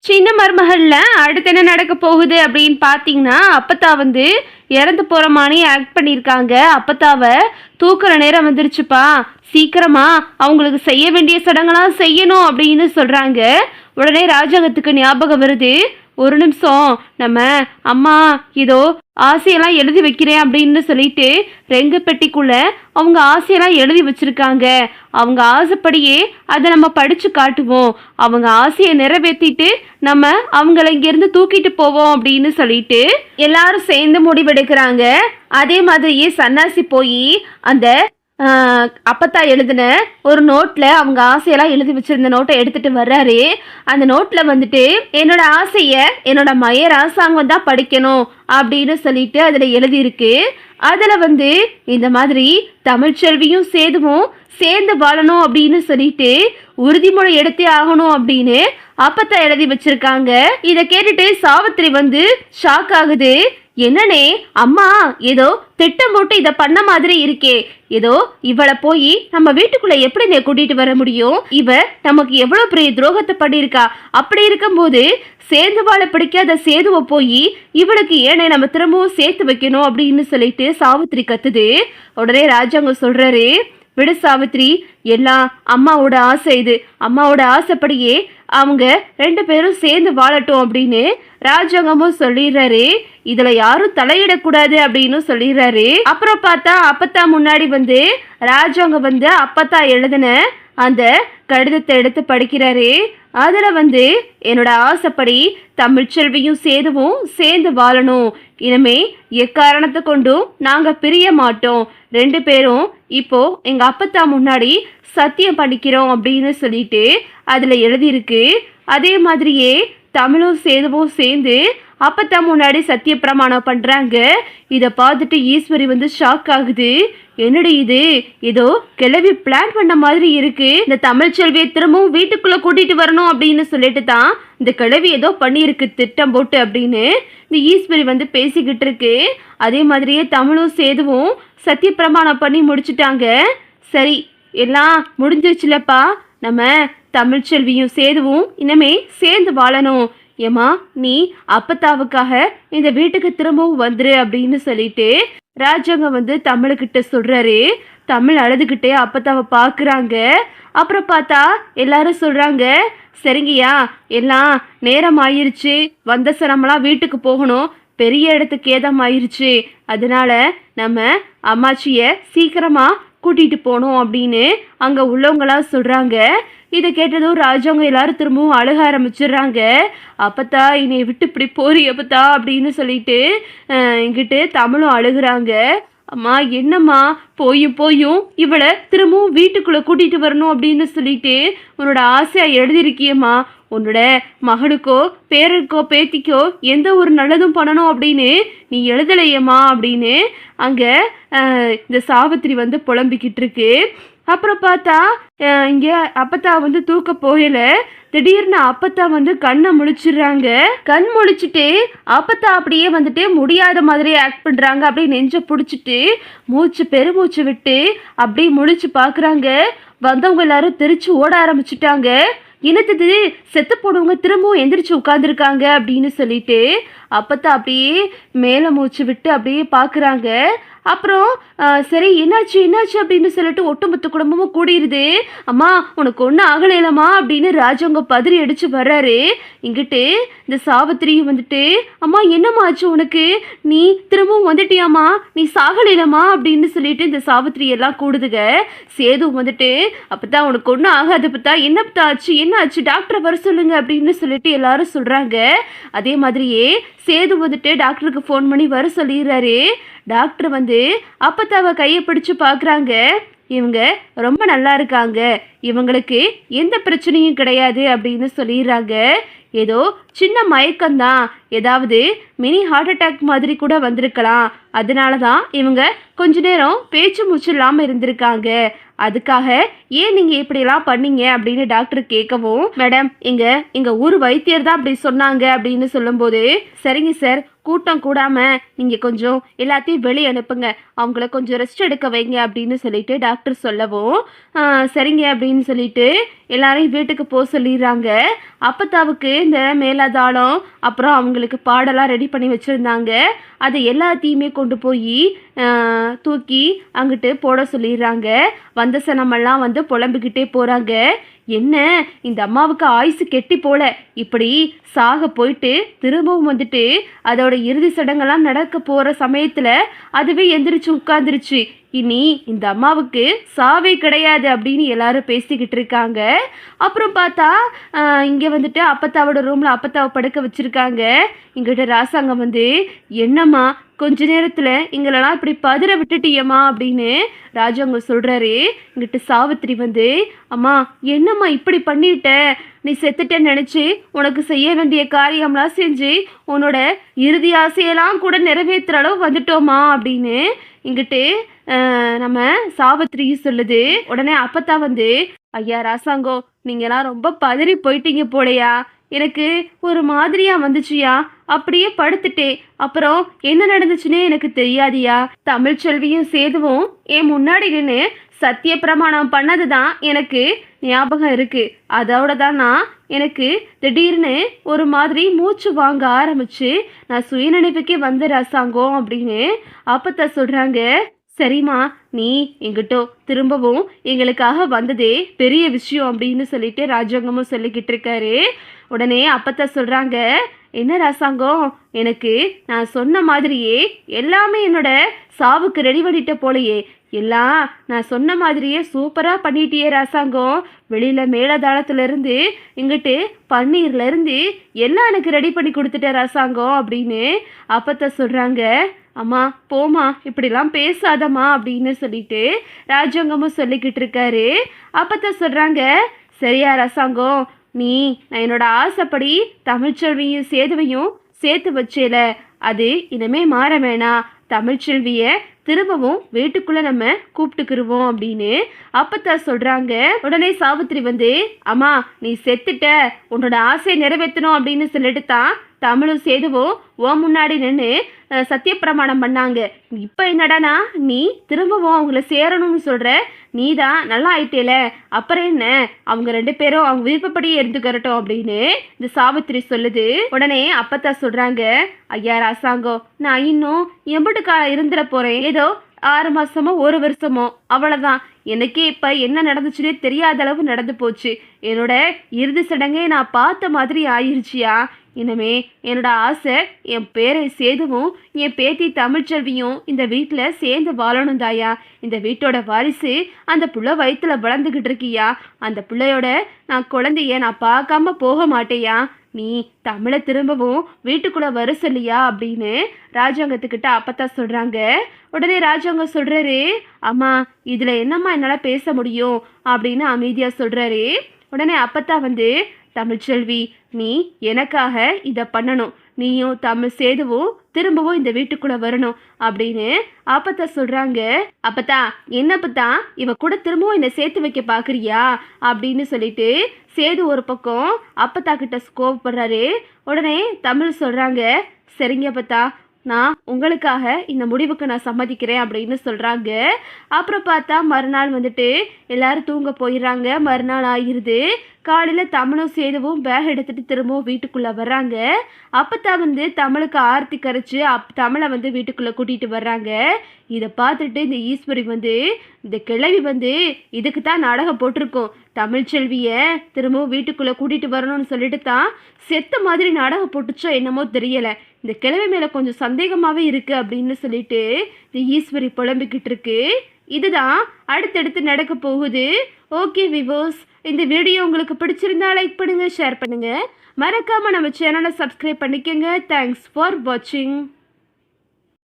சின்ன மருமகள்ல அடுத்து என்ன நடக்க போகுது அப்படின்னு பார்த்தீங்கன்னா, அப்பத்தா வந்து இறந்து போற மாரி ஆக்ட் பண்ணியிருக்காங்க. அப்பத்தாவ தூக்குற நேரம் வந்துருச்சுப்பா. சீக்கிரமா அவங்களுக்கு செய்ய வேண்டிய சடங்கெல்லாம் செய்யணும் அப்படின்னு சொல்றாங்க. உடனே ராஜாங்கத்துக்கு ஞாபகம் வருது. ஒரு நிமிஷம் நம்ம அம்மா ஏதோ ஆசையெல்லாம் எழுதி வைக்கிறேன் அப்படின்னு சொல்லிட்டு ரெங்கு பெட்டிக்குள்ள அவங்க ஆசையெல்லாம் எழுதி வச்சிருக்காங்க. அவங்க ஆசைப்படியே அதை நம்ம படிச்சு காட்டுவோம். அவங்க ஆசையை நிறைவேற்றிட்டு நம்ம அவங்கள இங்கேருந்து தூக்கிட்டு போவோம் அப்படின்னு சொல்லிட்டு எல்லாரும் சேர்ந்து முடிவெடுக்கிறாங்க. அதே மாதிரியே சன்னாசி போய் அந்த அப்பத்தா எழுதின ஒரு நோட்டில் அவங்க ஆசையெல்லாம் எழுதி வச்சிருந்த நோட்டை எடுத்துட்டு வர்றாரு. அந்த நோட்டில் வந்துட்டு என்னோட ஆசையை என்னோட மய ராசாங்கம் தான் படிக்கணும் அப்படின்னு சொல்லிட்டு அதில் எழுதியிருக்கு. அதில் வந்து இந்த மாதிரி தமிழ்ச்செல்வியும் சேதுவும் சேர்ந்து வாழணும் அப்படின்னு சொல்லிட்டு உறுதிமொழி எடுத்தே ஆகணும் அப்படின்னு அப்பத்தா எழுதி வச்சிருக்காங்க. இதை கேட்டுட்டு சாவித்திரி வந்து ஷாக் ஆகுது. என்னனே அம்மா ஏதோ திட்டம் போட்டு இதை பண்ண மாதிரி இருக்கே, ஏதோ இவளை போய் நம்ம வீட்டுக்குள்ள எப்படி நீ கூட்டிட்டு வர முடியும்? இவ நமக்கு எவ்வளவு பெரிய துரோகத்தை பண்ணியிருக்கா. அப்படி இருக்கும்போது சேர்ந்து வாழ பிடிக்காத சேதுவை போய் இவளுக்கு ஏனே நம்ம திரும்பவும் சேர்த்து வைக்கணும் அப்படின்னு சொல்லிட்டு சாவித்திரி கத்துது. உடனே ராஜாங்க சொல்றாரு, விடு சாவித்ரி, எல்லாம் அம்மாவோட ஆசை. இது அம்மாவோட ஆசைப்படியே அவங்க ரெண்டு பேரும் சேர்ந்து வாழட்டும் அப்படின்னு ராஜாங்கமும் சொல்லிடுறாரு. இதுல யாரும் தலையிடக்கூடாது அப்படின்னு சொல்லிடுறாரு. அப்புறம் பார்த்தா அப்பத்தா முன்னாடி வந்து ராஜாங்க வந்து அப்பத்தா எழுதின அந்த கடிதத்தை எடுத்து படிக்கிறாரு. அதுல வந்து என்னோட ஆசைப்படி தமிழ்ச்செல்வியும் சேதுவும் சேர்ந்து வாழணும். இனிமே எக்காரணத்தை கொண்டும் நாங்க பிரிய மாட்டோம். ரெண்டு பேரும் இப்போ எங்க அப்பத்தா முன்னாடி சத்தியம் பண்ணிக்கிறோம் அப்படின்னு சொல்லிட்டு அதுல எழுதியிருக்கு. அதே மாதிரியே தமிழும் சேதுவும் சேர்ந்து அப்பத்தா முன்னாடி சத்திய பிரமாணம் பண்றாங்க. இதை பார்த்துட்டு ஈஸ்வரி வந்து ஷாக் ஆகுது. என்னடி இது, ஏதோ கிளவி பிளான் பண்ண மாதிரி இருக்கு. இந்த தமிழ்ச்செல்வியை திரும்பவும் வீட்டுக்குள்ள கூட்டிட்டு வரணும் அப்படின்னு சொல்லிட்டு தான் இந்த கிளவி ஏதோ பண்ணியிருக்கு திட்டம் போட்டு அப்படின்னு இந்த ஈஸ்வரி வந்து பேசிக்கிட்டு இருக்கு. அதே மாதிரியே தமிழும் சேதுவும் சத்திய பிரமாணம் பண்ணி முடிச்சுட்டாங்க. சரி, எல்லாம் முடிஞ்சிருச்சுலப்பா, நம்ம தமிழ்ச்செல்வியும் சேதுவும் இனிமே சேர்ந்து வாழணும். ஏமா நீ அப்பத்தாவுக்காக இந்த வீட்டுக்கு திரும்பவும் வந்துரு அப்படின்னு சொல்லிட்டு ராஜாங்க வந்து தமிழுக்கிட்ட சொல்றாரு. தமிழ் அழுதுகிட்டே அப்பத்தாவை பார்க்குறாங்க. அப்புறம் பார்த்தா எல்லாரும் சொல்றாங்க, சரிங்கய்யா எல்லாம் நேரம் ஆயிருச்சு, வந்த சனமெல்லாம் வீட்டுக்கு போகணும், பெரிய இடத்துக்கு ஏதம் ஆயிருச்சு, அதனால நம்ம அம்மாச்சியை சீக்கிரமா கூட்டிட்டு போனோம் அப்படின்னு அங்க உள்ளவங்களா சொல்றாங்க. இதை கேட்டதும் ராஜாங்க எல்லாரும் திரும்பவும் அழுக ஆரம்பிச்சிடுறாங்க. அப்பத்தா என்னை விட்டு இப்படி போறி அப்பத்தா அப்படின்னு சொல்லிட்டு என்கிட்ட தமிழும் அழுகுறாங்க. அம்மா என்னம்மா, போயும் போயும் இவளை திரும்பவும் வீட்டுக்குள்ளே கூட்டிகிட்டு வரணும் அப்படின்னு சொல்லிட்டு உன்னோட ஆசையாக எழுதியிருக்கியம்மா. உன்னோட மகனுக்கோ பேரனுக்கோ பேத்திக்கோ எந்த ஒரு நல்லதும் பண்ணணும் அப்படின்னு நீ எழுதலையம்மா அப்படின்னு அங்கே இந்த சாவித்திரி வந்து புலம்பிக்கிட்டு இருக்கு. அப்புறம் பார்த்தா இங்கே அப்பத்தா வந்து தூக்க போகல. திடீர்னு அப்பத்தா வந்து கண்ணை முழிச்சிடுறாங்க. கண் முழிச்சிட்டு அப்பத்தா அப்படியே வந்துட்டு முடியாத மாதிரி ஆக்ட் பண்ணுறாங்க. அப்படியே நெஞ்சை பிடிச்சிட்டு பெருமூச்சு விட்டு அப்படியே முழிச்சு பார்க்குறாங்க. வந்தவங்க எல்லாரும் தெரிச்சு ஓட ஆரம்பிச்சுட்டாங்க. என்னது செத்து போடுவங்க திரும்பவும் எந்திரிச்சு உட்காந்துருக்காங்க அப்படின்னு சொல்லிட்டு அப்பத்தான் அப்படியே மேலே மூச்சு விட்டு அப்படியே பார்க்குறாங்க. அப்புறம் சரி என்னாச்சு என்னாச்சு அப்படின்னு சொல்லிட்டு ஒட்டுமொத்த குடும்பமும் கூடிடுது. அம்மா உனக்கு ஒன்றும் ஆகலைலம்மா அப்படின்னு ராஜாங்க பதறி அடிச்சு வர்றாரு. இங்கிட்டு இந்த சாவித்திரியும் வந்துட்டு, அம்மா என்னம்மா ஆச்சு உனக்கு, நீ திரும்பவும் வந்துட்டியாம்மா, நீ சாகலைலம்மா அப்படின்னு சொல்லிட்டு இந்த சாவித்திரி எல்லாம் கூடுதுங்க. சேது வந்துட்டு, அப்பதான் உனக்கு ஒன்றும் ஆகாது பத்தா, என்ன பத்தா ஆச்சு, என்ன ஆச்சு, டாக்டரை வர சொல்லுங்க அப்படின்னு சொல்லிட்டு எல்லாரும் சொல்றாங்க. அதே மாதிரியே சேது வந்துட்டு டாக்டருக்கு ஃபோன் பண்ணி வர சொல்லிடுறாரு. டாக்டர் வந்து அப்பத்தாவை கையை பிடிச்சு பார்க்குறாங்க. இவங்க ரொம்ப நல்லா இருக்காங்க, இவங்களுக்கு எந்த பிரச்சனையும் கிடையாது அப்படின்னு சொல்லிடுறாங்க. ஏதோ சின்ன மயக்கம்தான், ஏதாவது மினி ஹார்ட் அட்டாக் மாதிரி கூட வந்திருக்கலாம், அதனால தான் இவங்க கொஞ்ச நேரம் பேச்சு மூச்சு இல்லாமல் இருந்திருக்காங்க, அதுக்காக ஏன் நீங்கள் இப்படிலாம் பண்ணீங்க அப்படின்னு டாக்டர் கேட்கவும், மேடம் எங்கள் ஊர் வைத்தியர் தான் அப்படி சொன்னாங்க அப்படின்னு சொல்லும்போது, சரிங்க சார் கூட்டம் கூடாமல் நீங்கள் கொஞ்சம் எல்லாத்தையும் வெளியே அனுப்புங்க, அவங்கள கொஞ்சம் ரெஸ்ட் எடுக்க வைங்க அப்படின்னு சொல்லிட்டு டாக்டர் சொல்லவும் சரிங்க அப்படின்னு சொல்லிட்டு எல்லாரையும் வீட்டுக்கு போக சொல்லிடுறாங்க. அப்பத்தாவுக்கு இந்த மேலாதாளம் அப்புறம் அவங்களுக்கு பாடெல்லாம் ரெடி பண்ணி வச்சுருந்தாங்க. அது எல்லாத்தையுமே கொண்டு போய் தூக்கி அங்கிட்டு போட சொல்லிடுறாங்க. வந்த சனமெல்லாம் வந்து புலம்பிக்கிட்டே போகிறாங்க. என்ன இந்த அம்மாவுக்கு ஆயுசு கெட்டி போல, இப்படி சாக போயிட்டு திரும்பவும் வந்துட்டு அதோட இறுதி சடங்கெல்லாம் நடக்க போகிற சமயத்தில் அதுவே எந்திரிச்சு உட்காந்துருச்சு. இனி இந்த அம்மாவுக்கு சாவே கிடையாது அப்படின்னு எல்லாரும் பேசிக்கிட்டு இருக்காங்க. அப்புறம் பார்த்தா இங்கே வந்துட்டு அப்பத்தாவோட ரூமில் அப்பத்தாவை படுக்க வச்சுருக்காங்க. இங்கிட்ட ராசாங்கம் வந்து என்னம்மா கொஞ்ச நேரத்தில் எங்களெல்லாம் இப்படி பதற விட்டுட்டியம்மா அப்படின்னு ராஜாங்க சொல்கிறாரு. இங்கிட்ட சாவித்திரி வந்து அம்மா என்னம்மா இப்படி பண்ணிட்ட, நீ செத்துட்டேன்னு நினச்சி உனக்கு செய்ய வேண்டிய காரியம்லாம் செஞ்சு உன்னோட இறுதி ஆசையெல்லாம் கூட நிறைவேற்றுற அளவு வந்துட்டோமா அப்படின்னு இங்கிட்டு நம்ம சாவித்திரி சொல்லுது. உடனே அப்பத்தா வந்து ஐயா ராசாங்கோ நீங்களாம் ரொம்ப பதறி போயிட்டீங்க போலையா, எனக்கு ஒரு மாதிரியா வந்துச்சுயா, அப்படியே படுத்துட்டேன், அப்புறம் என்ன நடந்துச்சுன்னே எனக்கு தெரியாதியா. தமிழ்ச்செல்வியும் சேதுவும் என் முன்னாடி நின்று சத்திய பிரமாணம் பண்ணது தான் எனக்கு ஞாபகம் இருக்கு. அதோட தான் நான் எனக்கு திடீர்னு ஒரு மாதிரி மூச்சு வாங்க ஆரம்பிச்சு நான் சுயநினைவுக்கே வந்த ராசாங்கம் அப்படின்னு அப்பத்தா சொல்கிறாங்க. சரிம்மா, நீ எங்கிட்ட திரும்பவும் எங்களுக்காக வந்ததே பெரிய விஷயம் அப்படின்னு சொல்லிட்டு ராஜாங்கமும் சொல்லிக்கிட்டு இருக்காரு. உடனே அப்பத்தா சொல்கிறாங்க, என்ன ராசாங்கம், எனக்கு நான் சொன்ன மாதிரியே எல்லாமே என்னோட சாவுக்கு ரெடி பண்ணிட்ட போலையே, எல்லாம் நான் சொன்ன மாதிரியே சூப்பராக பண்ணிட்டியே ராசாங்கம். வெளியில் மேலதாளத்துலேருந்து இங்கிட்டு பன்னீர்லேருந்து எல்லாம் எனக்கு ரெடி பண்ணி கொடுத்துட்ட ராசாங்கம் அப்படின்னு அப்பத்தா சொல்கிறாங்க. அம்மா போமா, இப்படிலாம் பேசாதம்மா அப்படின்னு சொல்லிட்டு ராஜாங்கமும் சொல்லிக்கிட்டு இருக்காரு. அப்பத்தான் சொல்கிறாங்க, சரியா ராசாங்கம், நீ நான் என்னோட ஆசைப்படி தமிழ்ச்செல்வியும் சேதுவையும் சேர்த்து வச்சேல, அது இனிமே மாற வேணாம். தமிழ்ச்செல்வியை திரும்பவும் வீட்டுக்குள்ளே நம்ம கூப்பிட்டுக்கிருவோம் அப்படின்னு அப்பத்தான் சொல்கிறாங்க. உடனே சாவித்திரி வந்து அம்மா நீ செத்துட்ட, உன்னோட ஆசையை நிறைவேற்றணும் அப்படின்னு சொல்லிட்டு தான் தமிழும் சேதுவும் ஓ முன்னாடி நின்று சத்தியப்பிரமாணம் பண்ணாங்க. இப்போ என்னடானா நீ திரும்பவும் அவங்கள சேரணும்னு சொல்கிற, நீ தான் நல்லா ஆயிட்டேல, அப்புறம் என்ன, அவங்க 2 பேரும் அவங்க விருப்பப்படியே இருந்துக்கிறட்டும் அப்படின்னு இந்த சாவித்திரி சொல்லுது. உடனே அப்பத்தா சொல்கிறாங்க, ஐயா ராசாங்கம், நான் இன்னும் எம்பட்டு இருந்துட போகிறேன், ஏதோ 6 மாதமோ 1 வருஷமோ அவ்வளோதான். எனக்கே இப்போ என்ன நடந்துச்சுன்னே தெரியாத அளவு நடந்து போச்சு. என்னோட இறுதி சடங்கை நான் பார்த்த மாதிரி ஆயிடுச்சியா. இனிமே என்னோட ஆசை என் பேரை சேதுவும் என் பேத்தி தமிழ்ச்செல்வியும் இந்த வீட்டில் சேர்ந்து வாழணும் தாயா. இந்த வீட்டோட வாரிசு அந்த புள்ள வயிற்றுல வளர்ந்துக்கிட்டு இருக்கியா, அந்த பிள்ளையோட நான் குழந்தைய நான் பார்க்காம போக மாட்டேயா. நீ தமிழை திரும்பவும் வீட்டுக்குள்ளே வர சொல்லியா அப்படின்னு ராஜாங்கத்துக்கிட்ட அப்பத்தா சொல்கிறாங்க. உடனே ராஜாங்கம் சொல்கிறாரு, அம்மா இதில் என்னம்மா என்னால் பேச முடியும் அப்படின்னு அமைதியாக சொல்கிறாரு. உடனே அப்பத்தா வந்து தமிழ்ச்செல்வி நீ எனக்காக இதை பண்ணணும், நீயும் தமிழ் சேதுவும் திரும்பவும் இந்த வீட்டுக்குள்ளே வரணும் அப்படின்னு அப்பத்தா சொல்கிறாங்க. அப்பத்தா என்னப்பத்தா இவ கூட திரும்பவும் என்னை சேர்த்து வைக்க பார்க்குறியா அப்படின்னு சொல்லிட்டு சேது ஒரு பக்கம் அப்பத்தா கிட்ட கோவப்படுறாரு. உடனே தமிழ் சொல்கிறாங்க, சரிங்க அப்பத்தா, நான் உங்களுக்காக இந்த முடிவுக்கு நான் சம்மதிக்கிறேன் அப்படின்னு சொல்கிறாங்க. அப்புறம் பார்த்தா மறுநாள் வந்துட்டு எல்லாரும் தூங்க போயிடுறாங்க. மறுநாள் ஆகிருது. காலையில் தமிழும் சேதுவும் பேக் எடுத்துகிட்டு திரும்பவும் வீட்டுக்குள்ளே வர்றாங்க. அப்போத்தான் வந்து தமிழுக்கு ஆர்த்தி கரைச்சி தமிழை வந்து வீட்டுக்குள்ளே கூட்டிகிட்டு வர்றாங்க. இதை பார்த்துட்டு இந்த ஈஸ்வரி வந்து இந்த கிழவி வந்து இதுக்கு தான் நாடகம் போட்டிருக்கோம், தமிழ்ச்செல்வியை திரும்பவும் வீட்டுக்குள்ளே கூட்டிகிட்டு வரணும்னு சொல்லிட்டு தான் செத்த மாதிரி நாடகம் போட்டுச்சோ என்னமோ தெரியலை, இந்த கிழவி மேலே கொஞ்சம் சந்தேகமாகவே இருக்குது அப்படின்னு சொல்லிட்டு இந்த ஈஸ்வரி புலம்பிக்கிட்டு இருக்கு. இதுதான் அடுத்தடுத்து நடக்க போகுது. ஓகே விவோஸ், இந்த வீடியோ உங்களுக்கு பிடிச்சிருந்தா லைக் பண்ணுங்கள், ஷேர் பண்ணுங்கள், மறக்காமல் நம்ம சேனலை சப்ஸ்கிரைப் பண்ணிக்கோங்க. தேங்க்ஸ் ஃபார் வாட்சிங்.